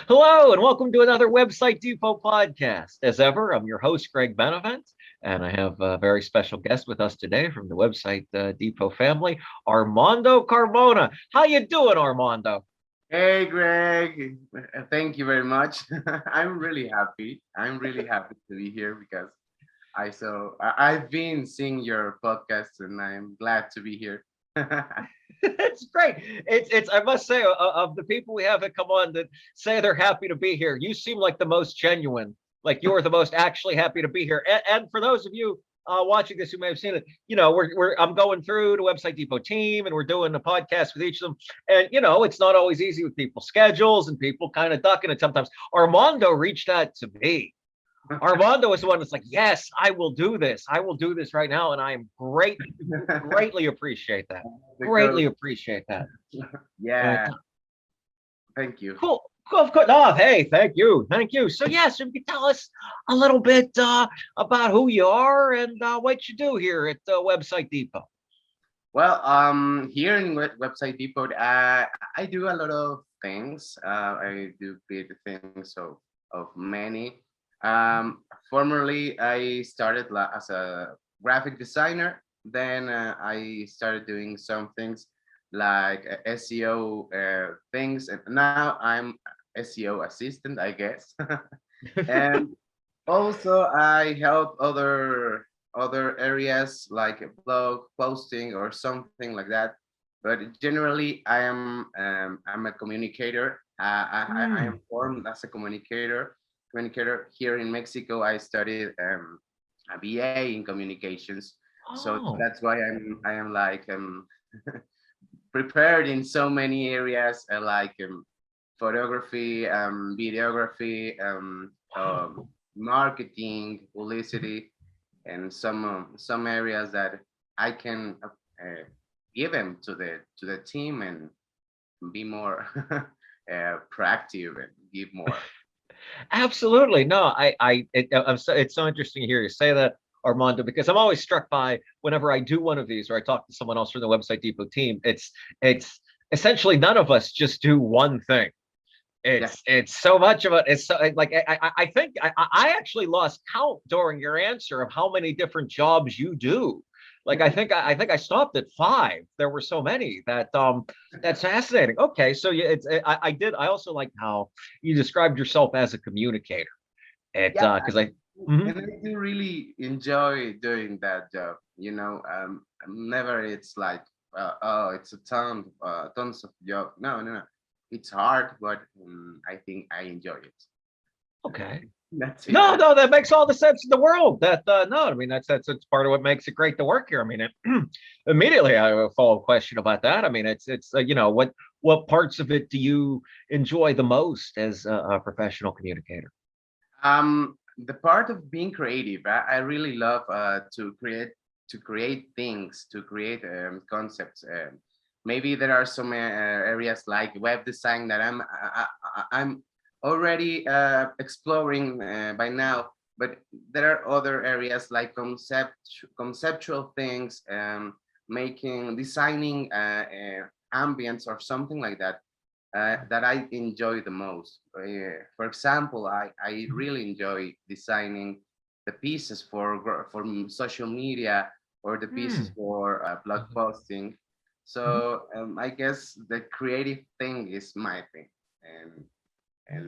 Hello, and welcome to another Website Depot podcast. As ever, I'm your host, Greg Benevent, and I have a very special guest with us today from the Website Depot family, Armando Carmona. How you doing, Armando? Hey Greg, thank you very much. I'm really happy. I'm really happy to be here because I've been seeing your podcast and I'm glad to be here. It's great. It's. I must say, of the people we have that come on that say they're happy to be here, you seem like the most genuine. Like you're the most actually happy to be here. And for those of you watching this who may have seen it, we're I'm going through the Website Depot team, and we're doing a podcast with each of them. And it's not always easy with people's schedules and people kind of ducking it sometimes. Armando reached out to me. Armando is the one that's like, yes, I will do this. I will do this right now. And I am greatly appreciate that. Because Greatly appreciate that. And yeah, thank you. cool. Cool, of course. Oh, hey, thank you. Thank you. So, yes, you can tell us a little bit about who you are and what you do here at Website Depot. Well, here in Website Depot, I do a lot of things. I do creative things of many. Formerly, I started as a graphic designer. Then I started doing some things like SEO things, and now I'm SEO assistant, I guess. And also, I help other areas like a blog posting or something like that. But generally, I'm a communicator. I am Hmm. formed as a communicator here in Mexico. I studied a BA in communications, so Oh, that's why I am like prepared in so many areas like photography, videography, wow. marketing, publicity, and some areas that I can give them to the team and be more proactive and give more. Absolutely. No, it's so interesting to hear you say that, Armando, because I'm always struck by whenever I do one of these or I talk to someone else from the Website Depot team, it's essentially none of us just do one thing. Yeah, It's so much of it. It's so, like I think I actually lost count during your answer of how many different jobs you do. Like I think I stopped at five. There were so many that's fascinating. Okay, so yeah, I did. I also like how you described yourself as a communicator. It yeah, because I mhm. and I do really enjoy doing that job. Never it's like oh, it's a tons of job. No, no, no. It's hard, but I think I enjoy it. Okay. That's it. No, no, that makes all the sense in the world. That no, I mean that's part of what makes it great to work here. I mean, immediately I have a follow-up question about that. I mean, it's what parts of it do you enjoy the most as a professional communicator? The part of being creative, I really love to create things, to create concepts. Maybe there are some areas like web design that I'm already exploring by now, but there are other areas like conceptual things, making designing ambience or something like that that I enjoy the most. For example, I really enjoy designing the pieces for social media or the pieces Hmm. for blog Mhm. posting. Mhm. So I guess the creative thing is my thing, and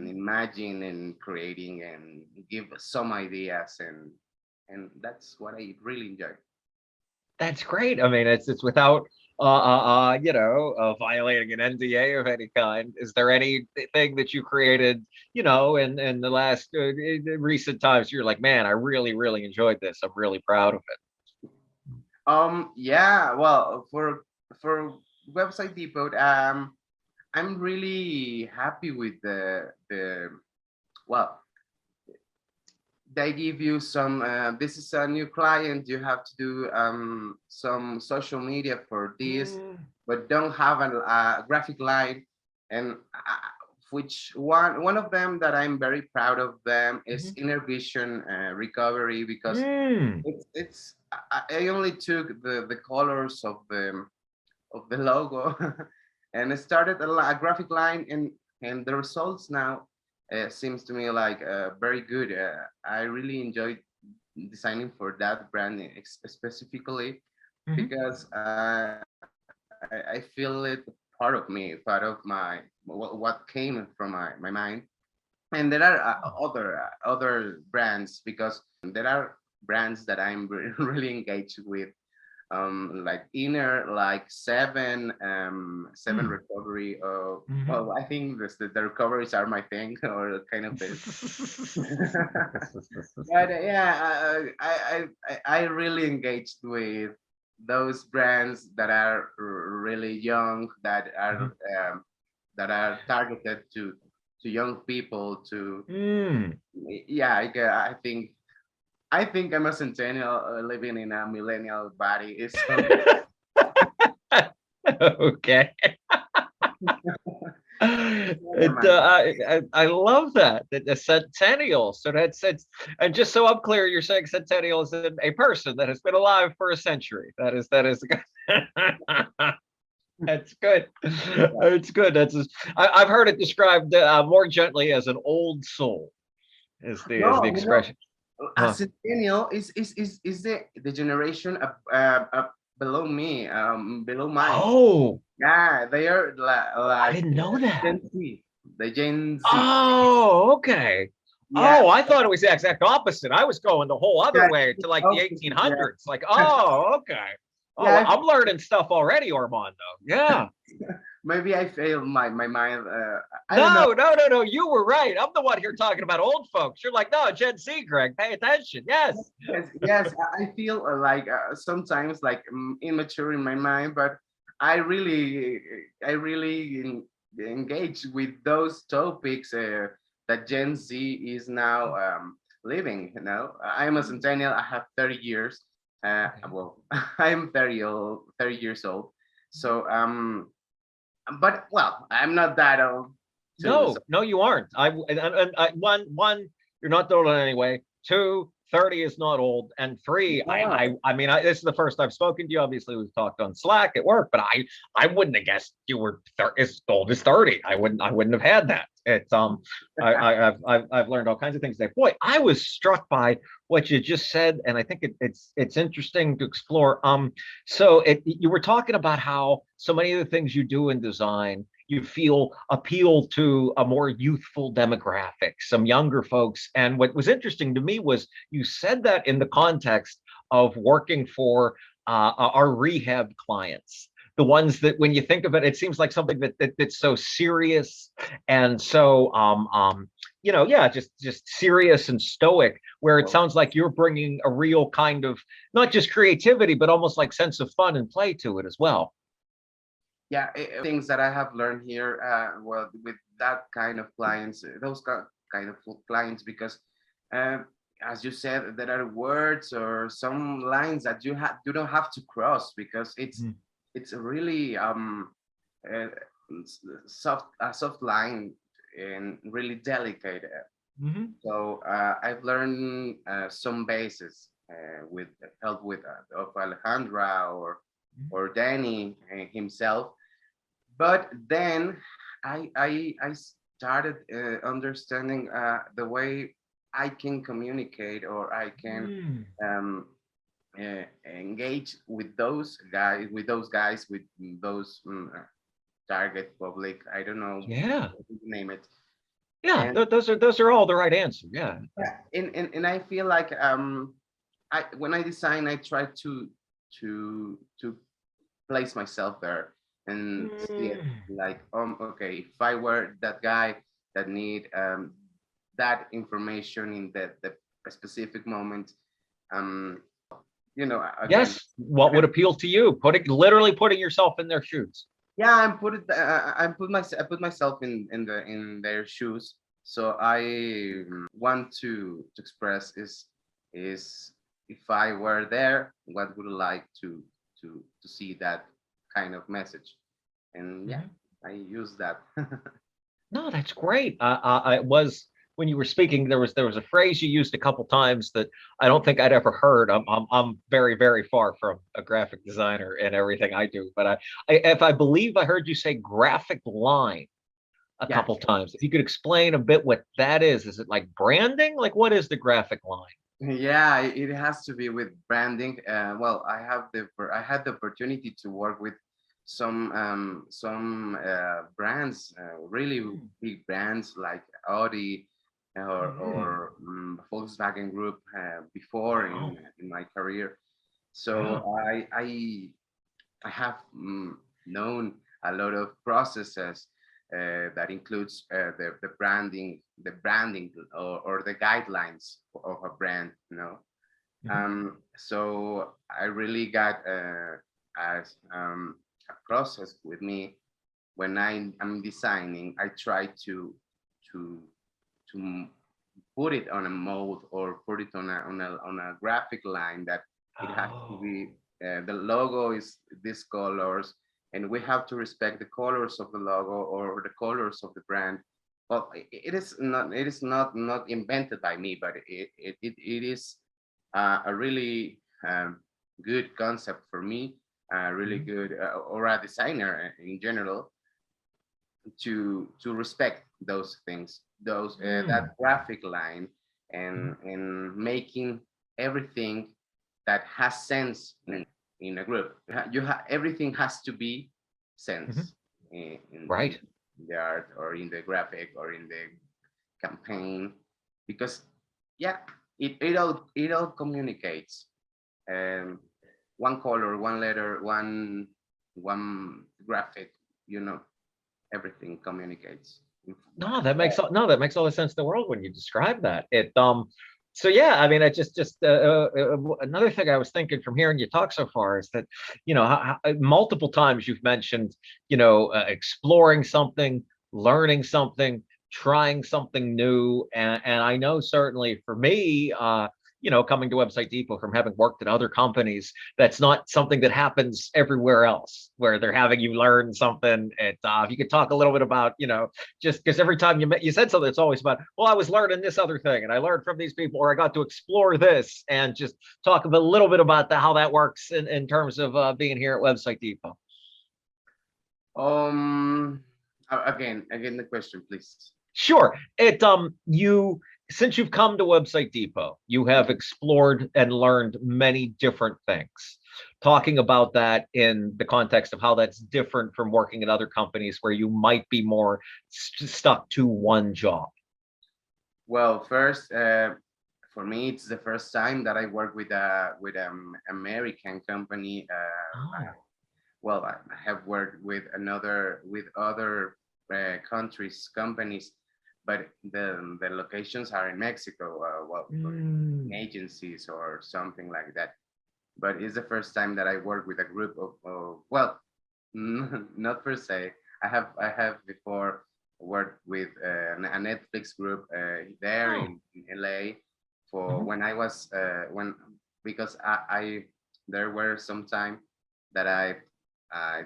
imagine and creating and give some ideas and that's what I really enjoy. That's great. I mean, it's without violating an NDA of any kind. Is there anything that you created, in the last recent times? You're like, man, I really enjoyed this. I'm really proud of Yeah, well, for website depot, I'm really happy with the well, they give you some this is a new client, you have to do some social media for this, it. but don't have a graphic line. And which one of them that I'm very proud of them is Mhm. inner vision recovery, because Mm. it's I only took the colors of the logo and I started a graphic line, and the results now. seems to me like very good. I really enjoyed designing for that brand specifically Mhm. because I feel it part of me, part of my what came from my mind. And there are other brands because there are brands that I'm really engaged with, like Inner, like Seven Mm. Recovery. Mhm. Well, I think the recoveries are my thing, or kind of this. But yeah, I really engaged with those brands that are really young, Mhm. that are targeted to young people. To Mm. yeah, I think I'm a centennial living in a millennial body. So Okay. yeah, It, man. I love that, the centennial. So that's, and just so I'm clear, you're saying centennial is a person that has been alive for a century. That is that's good. It's good. I've heard it described more gently as an old soul, is the No, expression. a Huh. centennial is the generation below me, below mine. Oh, Yeah, they are I like didn't know that. Gen Z, the Gen Z. Oh, okay. Yeah, Oh, I thought it was the exact opposite. I was going the whole other yeah, way to like the opposite, yeah, 1800s. Like, oh, okay. Oh, yeah. well, I'm learning stuff already, Armando. Yeah. Maybe I failed my mind. I don't know. No, no, no, no. You were right. I'm the one here talking about old folks. You're like, no, Gen Z, Greg. Pay attention. Yes. Yes, yes, I feel like sometimes like immature in my mind, but I really, I really engage with those topics that Gen Z is now living. You know, I'm a centennial. I have 30 years. Okay. Well, I'm 30 years old. So, but well, I'm not that old too. So No, no, you aren't. One, you're not old in any way. Two, 30 is not old. And three, yeah, this is the first I've spoken to you. Obviously, we've talked on Slack at work, but I wouldn't have guessed you were as old as 30. I wouldn't have had that. It's I've learned all kinds of things there. Boy, I was struck by what you just said, and I think it's interesting to explore. So you were talking about how so many of the things you do in design you feel appeal to a more youthful demographic, some younger folks. And what was interesting to me was you said that in the context of working for our rehab clients, the ones that when you think of it, it seems like something that's so serious and so yeah, just serious and stoic, where it well, sounds like you're bringing a real kind of not just creativity but almost like sense of fun and play to it as well. yeah, things that I have learned here, well, with that kind of clients, those kind of clients, because um, as you said, there are words or some lines that you don't have to cross because it's a really uh, soft a soft line and really delicate. Mm-hmm. So I've learned some bases with help with of Alejandra or Danny himself. But then I started understanding the way I can communicate or I can Mm. um, engage with those target public. I don't know Yeah. what to name it. Yeah, And those are all the right answer. Yeah. yeah, and I feel like I when I design, I try to place myself there and see it Mm. like okay, if I were that guy that need that information in the specific moment, um again, Yes. What would appeal to you? Literally putting yourself in their shoes. yeah, I put myself in their shoes. So I want to express is if I were there, what would I like to see that kind of message. And yeah, Mhm. I use that. No, that's great. I was when you were speaking, there was a phrase you used a couple times that I don't think I'd ever heard. I'm very very far from a graphic designer and everything I do, but if I believe I heard you say graphic line. a Yeah, couple times. If you could explain a bit what that is it like branding? Like what is the graphic line? yeah, it has to be with branding. Well, I had the opportunity to work with some brands, really Hmm. big brands like Audi Mhm. Volkswagen Group before Wow. in my career. Yeah. So I have known a lot of processes that includes the branding or the guidelines of a brand, you know. Mhm. So I really got as a process with me when am designing. I try to to put it on a mold or put it on a graphic line that it has to Oh. be the logo is these colors, and we have to respect the colors of the logo or the colors of the brand. Well, it is not invented by me, but it is a really good concept for me, really Mhm. good or a designer in general to respect those things, those that Mm. graphic line, Mhm. and making everything that has sense in a group. Everything has to be Mhm. sense in Right. the art or in the graphic or in the campaign, because yeah, it all communicates. Um, one color, one letter, one graphic, you know, everything communicates. No, that makes all the sense in the world when you describe that. So yeah, I mean, I another thing I was thinking from hearing you talk so far is that, multiple times you've mentioned, exploring something, learning something, trying something new, and I know certainly for me, coming to Website Depot from having worked at other companies, that's not something that happens everywhere else, where they're having you learn something. If you could talk a little bit about, just because every time you said something, it's always about, well, I was learning this other thing and I learned from these people, or I got to explore this, and just talk a little bit about how that works in terms of being here at Website Depot. Um, again, the question, please. Sure. Since you've come to Website Depot, you have explored and learned many different things. Talking about that in the context of how that's different from working at other companies where you might be more stuck to one job. Well, first, for me, it's the first time that I work with American company. Oh. Well, I have worked with other countries companies, but the locations are in Mexico. Or in Mm. agencies or something like that. But it's the first time that I work with a group of well, not per se. I have before worked with a Netflix group there Oh. in LA for Mhm. when I was when because I there were some time that I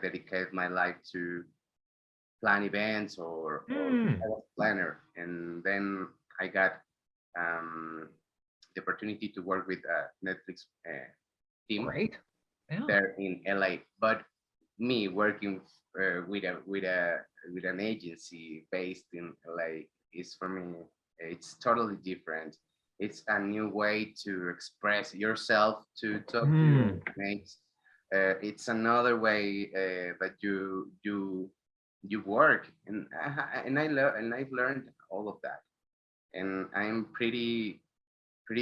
dedicated my life to plan events or I Mm. was a planner, and then I got um, the opportunity to work with a Netflix team Great. Yeah. there in LA. But me working with an agency based in LA is for me, it's totally different. It's a new way to express yourself, to talk to your Mm. mates. It's another way that you work, and I've learned all of that, and I'm pretty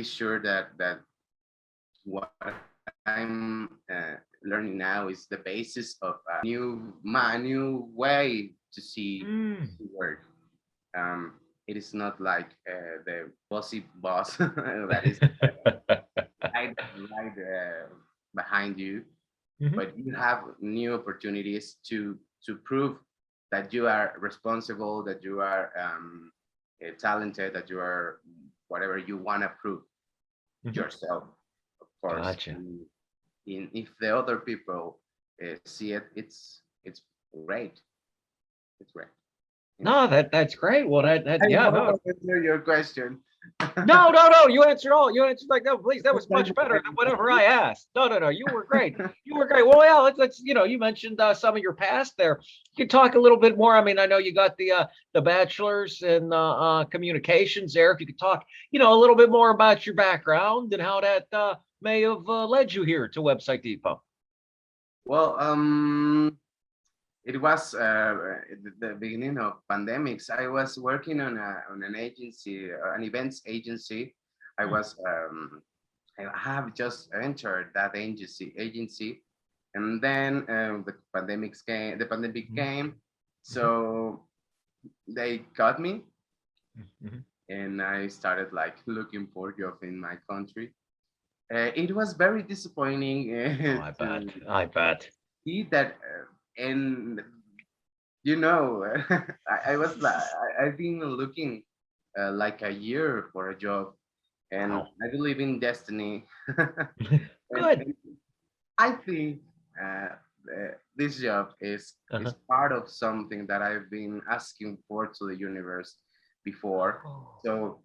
sure that what I'm learning now is the basis of a new way Mm. to work. Um, it is not like the bossy boss that is right behind you, Mhm. but you have new opportunities to prove that you are responsible, that you are talented, that you are whatever you want to prove Mhm. yourself, of course. Gotcha. If the other people see it, it's great. It's great. Yeah. No, that's great. Well, that I yeah, hope no, I answered your question. No. You answered all. You answered like, no, please. That was much better than whatever I asked. No. You were great. You were great. Well, yeah. Let's. You mentioned some of your past there. You could talk a little bit more. I mean, I know you got the bachelor's in communications there. If you could talk, a little bit more about your background and how that may have led you here to Website Depot. Well, it was the beginning of pandemics. I was working on an agency, an events agency. I was I have just entered that agency, and then the pandemic came, so they got me, and I started like looking for job in my country. It was very disappointing Oh, I bet. to I bet. see that, and you know, I was like, I've been looking like a year for a job, and Wow. I believe in destiny. Good. And I think this job is Uh-huh. part of something that I've been asking for to the universe before. Oh, So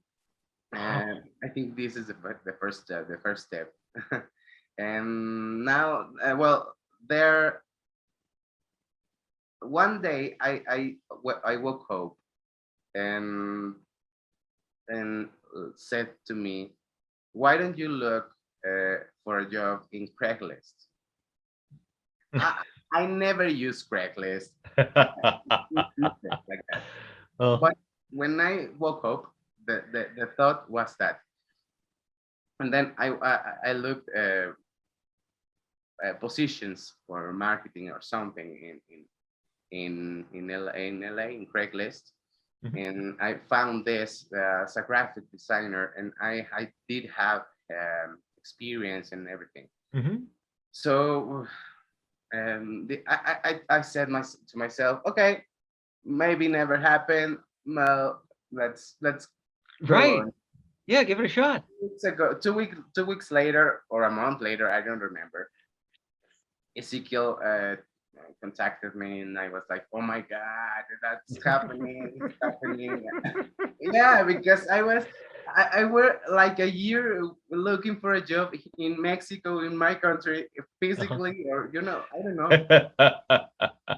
wow. I think this is the first step. The first step. And now, well, there one day I woke up and and said to me, "Why don't you look for a job in Craigslist?" I I never use Craigslist. Like that. Uh-huh. But when I woke up, the thought was that, and then I looked positions for marketing or something in LA in Craigslist, Mhm. and I found this as a graphic designer, and I did have experience and everything. Mhm. So I said to myself, okay, maybe never happened. Well, let's go Right. on. Yeah, give it a shot. 2 weeks ago, 2 weeks later, or a month later, I don't remember. Ezekiel contacted me, and I was like, "Oh my God, that's happening! It's happening!" Yeah, because I were like a year looking for a job in Mexico, in my country, Uh-huh. physically, or I don't know.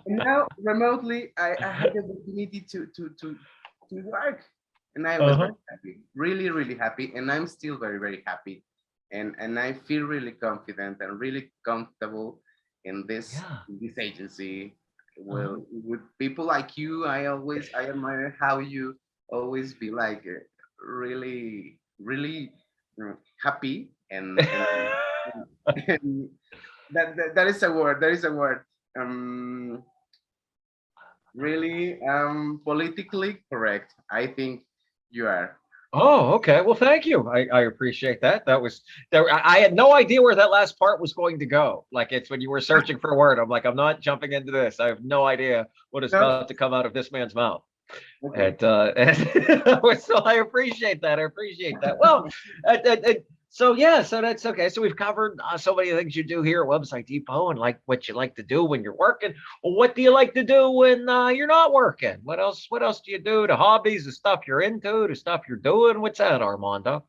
And now remotely, I had the opportunity to work, and I was very Uh-huh. happy, really, really happy, and I'm still very, very happy, and I feel really confident and really comfortable Yeah. in this agency. Uh-huh. Well, with people like you, I admire how you always be like really, really happy and that is a word. That is a word. Um, really politically correct. I think you are. Oh, okay. Well, thank you. I appreciate that. That was there. I had no idea where that last part was going to go. Like it's when you were searching for a word. I'm like, I'm not jumping into this. I have no idea what is No? about to come out of this man's mouth. Okay. And so I appreciate that. I appreciate that. Well, so yeah, so that's okay. So we've covered so many things you do here at Website Depot and like what you like to do when you're working. Well, what do you like to do when you're not working? What else? What else do you do? The hobbies, the stuff you're into, the stuff you're doing. What's that, Armando?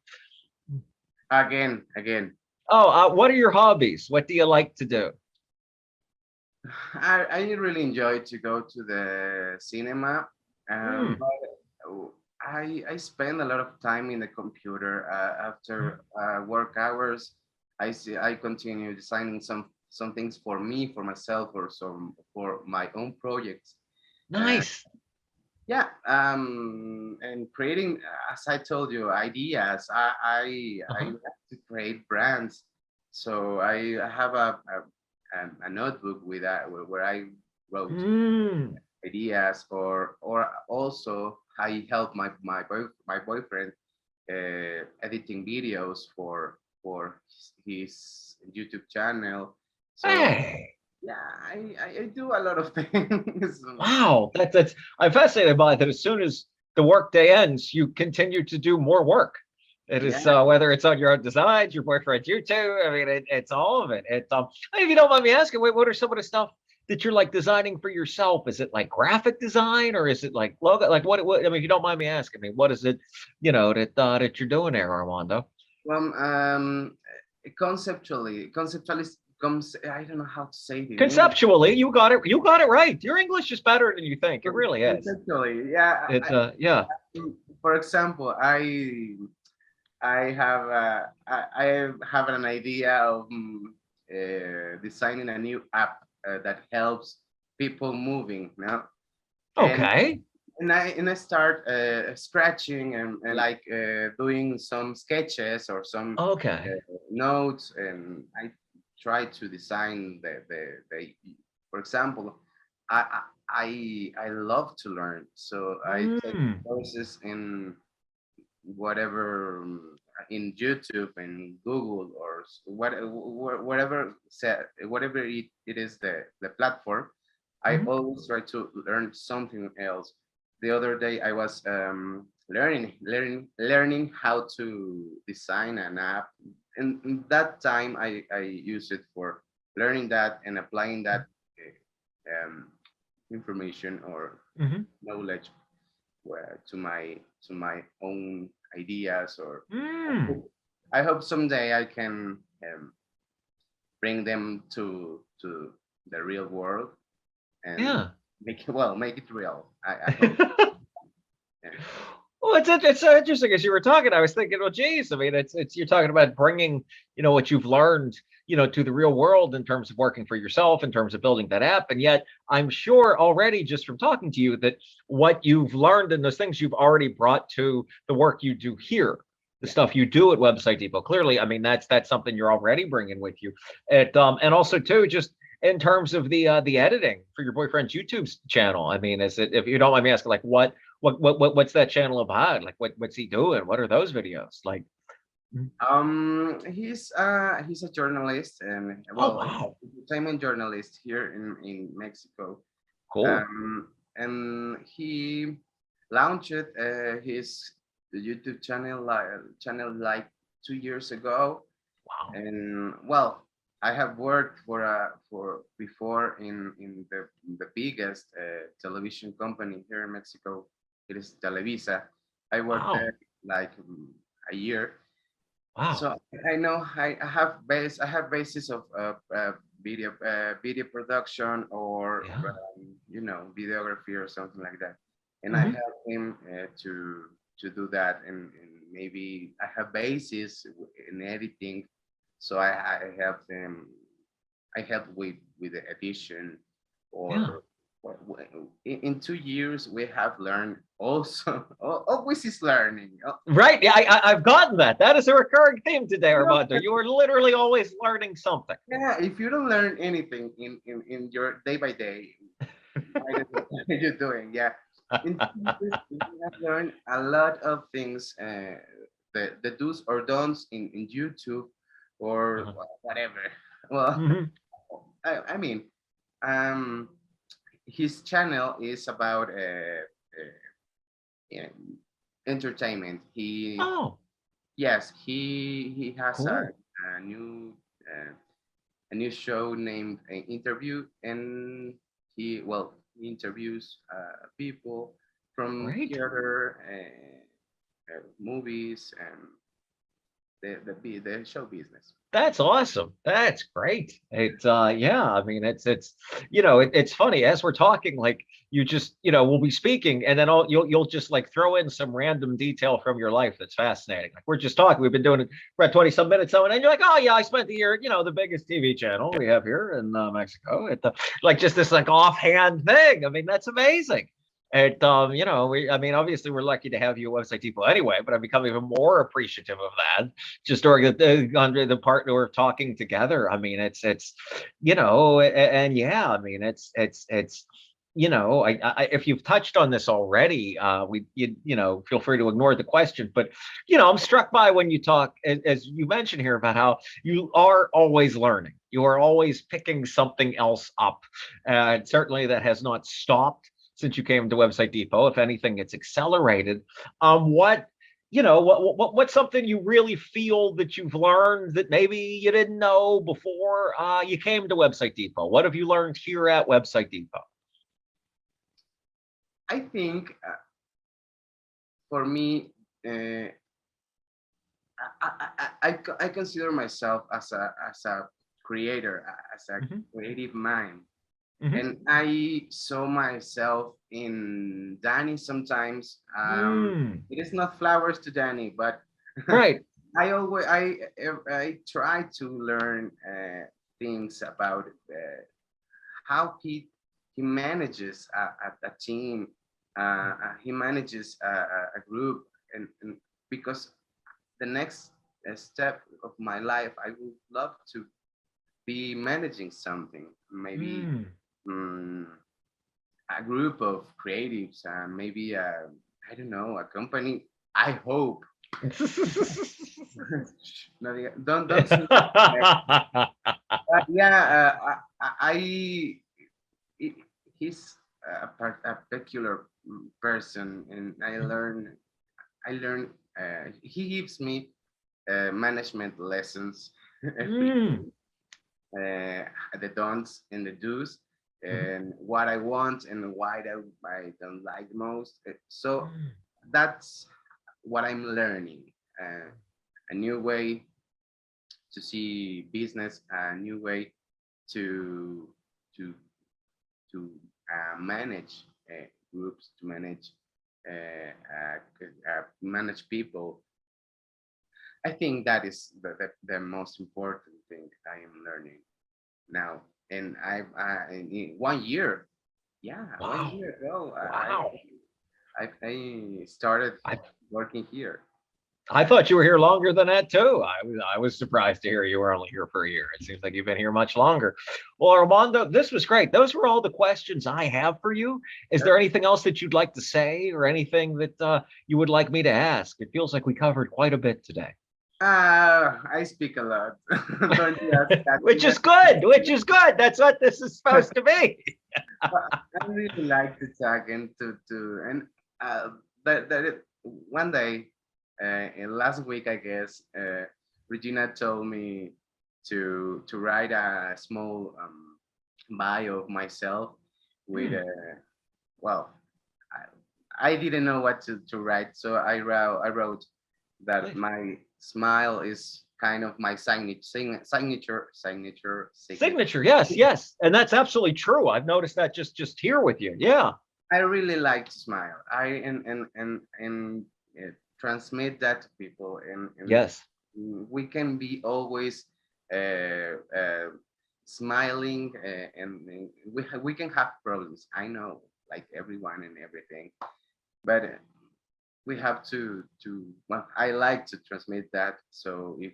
Again. Oh, what are your hobbies? What do you like to do? I really enjoy to go to the cinema, Hmm, but I spend a lot of time in the computer after work hours. I continue designing some things for me, for myself, or some for my own projects. Uh, nice. yeah, and creating, as I told you, ideas. I Uh-huh. have to create brands, so I have a notebook with where I wrote Hmm. ideas, or also I help my boyfriend editing videos for his YouTube channel. So Hey. yeah, I do a lot of things. Wow, that's I'm fascinated by that. As soon as the workday ends, you continue to do more work. It Yeah. is whether it's on your own designs, your boyfriend, you too. I mean, it's all of it. If you don't mind me asking, what are some of the stuff that you're like designing for yourself? Is it like graphic design, or is it like logo? Like what I mean, if you don't mind me asking, I mean, what is it, that you're doing there, Armando? Well, conceptually comes. I don't know how to say it in English. Conceptually, you got it right. Your English is better than you think. It really is. Conceptually, yeah. It's yeah. For example, I have an idea of designing a new app that helps people moving now, and Okay. I start scratching and like doing some sketches or some Okay. notes, and I try to design the for example, I love to learn, so I take Mm, courses in whatever in YouTube and Google or whatever set whatever it is the platform. I mhm. always try to learn something else. The other day I was learning how to design an app, and in that time I use it for learning that and applying that information or Mhm. knowledge to my own ideas, or Mm. I hope someday I can bring them to the real world and Yeah. make it real. I hope. Yeah. Well, it's so interesting as you were talking. I was thinking, well, geez, I mean, it's you're talking about bringing, what you've learned, to the real world in terms of working for yourself, in terms of building that app. And yet, I'm sure already just from talking to you that what you've learned and those things you've already brought to the work you do here, the Yeah. stuff you do at Website Depot. Clearly, I mean, that's something you're already bringing with you. And also too, just in terms of the editing for your boyfriend's YouTube channel. I mean, is it, if you don't mind me asking, like what's that channel about? Like what's he doing? What are those videos like? Mm. He's a journalist, and Oh well, wow, I'm a journalist here in Mexico. cool. And he launched his YouTube channel like 2 years ago. Wow. And well, I have worked for before in the biggest television company here in Mexico. It is Televisa. I worked Wow. there like a year, Wow. so I know I have basis of video production, or Yeah. videography or something like that, and I Hmm. help him to do that, and maybe I have basis in editing, so I help them. I help with the edition, Yeah. or in 2 years we have learned also. Always is learning. Right. Yeah, I've gotten that. That is a recurring theme today, You Armando. You are literally always learning something. Yeah, if you don't learn anything in your day by day, why are you doing? Yeah, in 2 years, you have learned a lot of things, the do's or don'ts in YouTube or Uh-huh. whatever. Well, Hmm. I mean, um, his channel is about yeah, entertainment. Oh, Yes, he has cool. a new uh, a new show named Interview, and he interviews people from Great. theater, movies, and the show business. That's awesome. That's great. It's yeah, I mean it's it's funny as we're talking, like you just, we'll be speaking and then you'll just like throw in some random detail from your life that's fascinating. Like we're just talking, we've been doing it for 20 some minutes so, and then you're like, "Oh yeah, I spent the year, the biggest TV channel we have here in Mexico." Like just this like offhand thing. I mean, that's amazing. I mean, obviously we're lucky to have you at Website Depot anyway, but I've become even more appreciative of that just during under the part that we're talking together. I mean, and yeah, I mean, if you've touched on this already, feel free to ignore the question, but I'm struck by when you talk, as you mentioned here, about how you are always learning, you are always picking something else up, and certainly that has not stopped since you came to Website Depot. If anything, it's accelerated. What what's something you really feel that you've learned that maybe you didn't know before you came to Website Depot? What have you learned here at Website Depot? I think for me, uh, I consider myself as a creator, as a Hmm. creative mind, Hmm. and I saw myself in Danny sometimes. Mm, It is not flowers to Danny, but right. I try to learn things about how he manages a team, he manages a group, and because the next step of my life, I would love to be managing something, maybe Mm. um, a group of creatives, maybe I don't know, a company. I hope. No, yeah, don't say that. Yeah, he- he's a peculiar person, and I learn. He gives me management lessons every Mm. uh, the don'ts and the do's, Mhm. and what I want and why I don't like most. So Mm. that's what I'm learning. A new way to see business, a new way to to manage groups, to manage people. I think that is the most important thing I am learning now. And in 1 year, yeah, one Wow. year ago, Wow. I started I working here. I thought you were here longer than that too. I was surprised to hear you were only here for a year. It seems like you've been here much longer. Well, Armando, this was great. Those were all the questions I have for you. Is there anything else that you'd like to say or anything that you would like me to ask? It feels like we covered quite a bit today. I speak a lot. Don't you ask that too Which is much? good, which is good. That's what this is supposed to be. But I really like to talk and to and one day, in last week I guess, Regina told me to write a small bio of myself with Hmm. well, I didn't know what to write, so I wrote that Please. my smile is kind of my signature. Signature, yes, yes. And that's absolutely true. I've noticed that just here with you. Yeah. I really like to smile. I and transmit that to people, and Yes. we can be always smiling, and we can have problems. I know, like everyone and everything, but we have to. Well, I like to transmit that. So if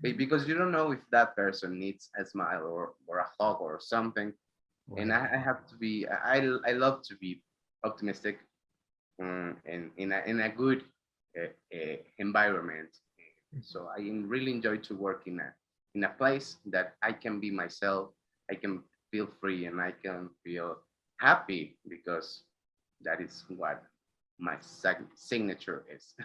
because you don't know if that person needs a smile or a hug or something, and Right. I have to be. I love to be optimistic, and in a good environment. So I really enjoy to work in a place that I can be myself. I can feel free and I can feel happy because that is what my signature is.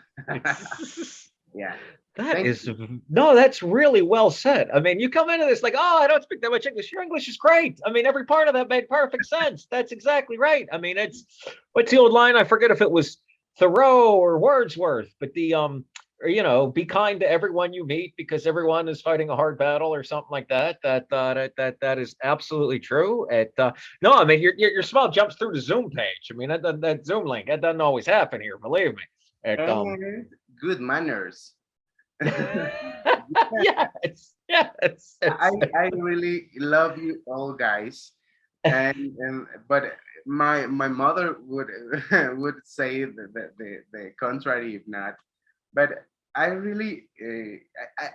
Yeah. That Thank is you. no, that's really well said. I mean, you come into this like, oh, I don't speak that much English. Your English is great. I mean, every part of that made perfect sense. That's exactly right. I mean, it's what's the old line? I forget if it was Thoreau or Wordsworth, but or, be kind to everyone you meet because everyone is fighting a hard battle or something like that. That is absolutely true. No, I mean, your smile jumps through the Zoom page. I mean, that Zoom link that doesn't always happen here. Believe me. It And good manners. yes, yes, I really love you all guys, and but my mother would would say the contrary if not. But I really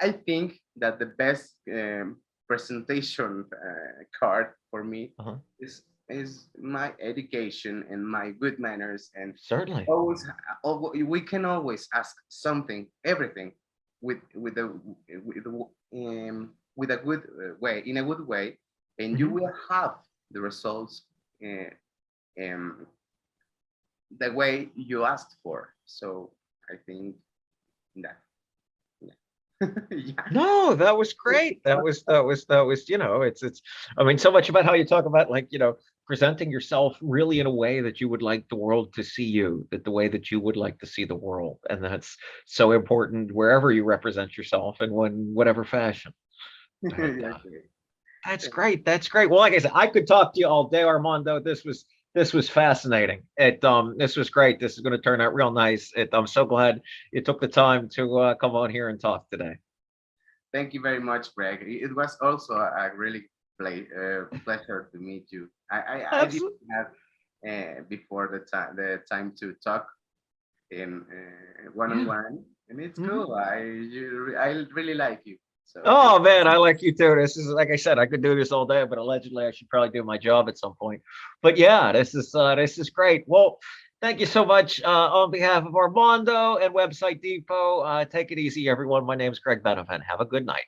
I think that the best presentation card for me uh-huh. is my education and my good manners, and Certainly. always we can always ask something, everything with a with a good way, in a good way, and you Mhm. will have the results uh, um, the way you asked for. So I think. Yeah. Yeah. No, that was great. That was, it's, I mean, so much about how you talk about, like, presenting yourself really in a way that you would like the world to see you, that the way that you would like to see the world. And that's so important wherever you represent yourself and when whatever fashion. But Okay. that's great. That's great. Well, like I said, I could talk to you all day, Armando. This was fascinating. This was great. This is going to turn out real nice. I'm so glad you took the time to come on here and talk today. Thank you very much, Greg. It was also a really pleasure to meet you. I didn't Absolutely. have before the time to talk in one on Yeah. one, and it's Mhm. cool. I really like you. So thank Oh man, I like you too. This is, like I said, I could do this all day, but allegedly I should probably do my job at some point. But yeah, this is great. Well, thank you so much on behalf of Armando and Website Depot. Take it easy, everyone. My name is Greg Benevent. Have a good night.